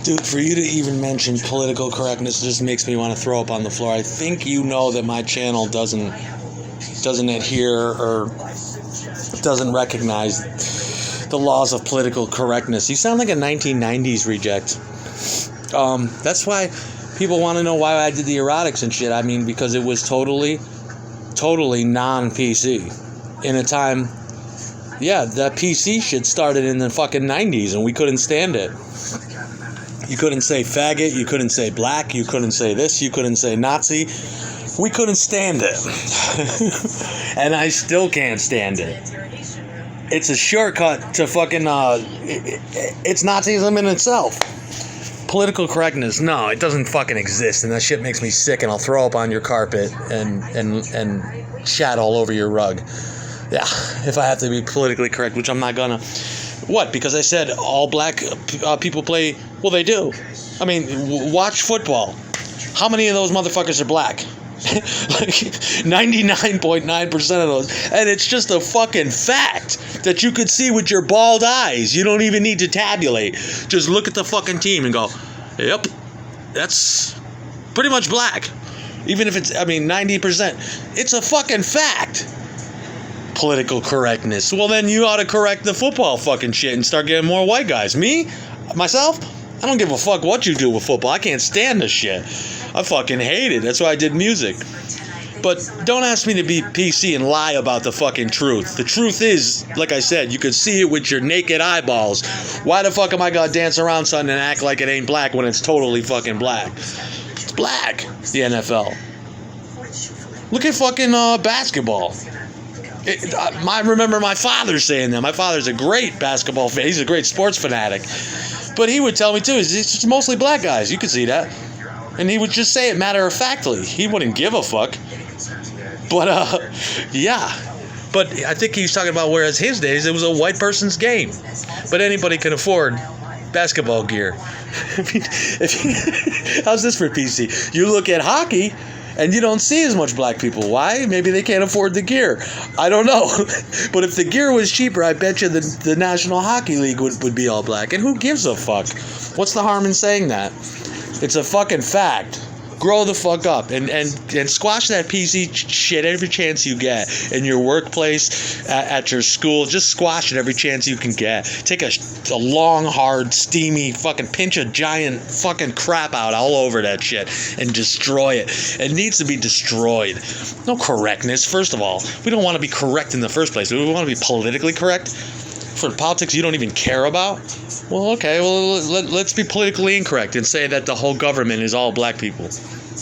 Dude, for you to even mention political correctness just makes me want to throw up on the floor. I think you know that my channel doesn't adhere or doesn't recognize the laws of political correctness. You sound like a 1990s reject. That's why people want to know why I did the erotics and shit. I mean, because it was totally non-PC. In a time, that PC shit started in the fucking 90s and we couldn't stand it. You couldn't say faggot, you couldn't say black, you couldn't say this, you couldn't say Nazi. We couldn't stand it. And I still can't stand it. It's a shortcut to fucking, it's Nazism in itself. Political correctness, no, it doesn't fucking exist, and that shit makes me sick, and I'll throw up on your carpet and shat all over your rug. Yeah, if I have to be politically correct, which I'm not gonna. What? Because I said all black people play? Well, they do. I mean, watch football. How many of those motherfuckers are black? Like 99.9% of those. And it's just a fucking fact that you could see with your bald eyes. You don't even need to tabulate. Just look at the fucking team and go, yep, that's pretty much black. Even if it's, 90%. It's a fucking fact. Political correctness. Well, then you ought to correct the football fucking shit and start getting more white guys. Me? Myself? I don't give a fuck what you do with football. I can't stand this shit. I fucking hate it. That's why I did music. But don't ask me to be PC and lie about the fucking truth. The truth is, like I said, you could see it with your naked eyeballs. Why the fuck am I gonna dance around something and act like it ain't black when it's totally fucking black? It's black, the NFL. Look at fucking basketball. I remember my father saying that. My father's a great basketball fan. He's a great sports fanatic. But he would tell me, too, it's mostly black guys. You could see that. And he would just say it matter-of-factly. He wouldn't give a fuck. But, yeah. But I think he was talking about whereas his days, it was a white person's game. But anybody can afford basketball gear. How's this for PC? You look at hockey, and you don't see as much black people. Why? Maybe they can't afford the gear. I don't know. But if the gear was cheaper, I bet you the National Hockey League would be all black. And who gives a fuck? What's the harm in saying that? It's a fucking fact. Grow the fuck up and squash that PC shit every chance you get in your workplace, at your school. Just squash it every chance you can get. Take a long, hard, steamy fucking pinch a giant fucking crap out all over that shit and destroy it. It needs to be destroyed. No correctness. First of all, we don't want to be correct in the first place. We want to be politically correct. For politics you don't even care about? Well, okay, let's be politically incorrect and say that the whole government is all black people.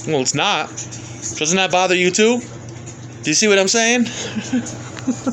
Well, it's not. Doesn't that bother you too? Do you see what I'm saying?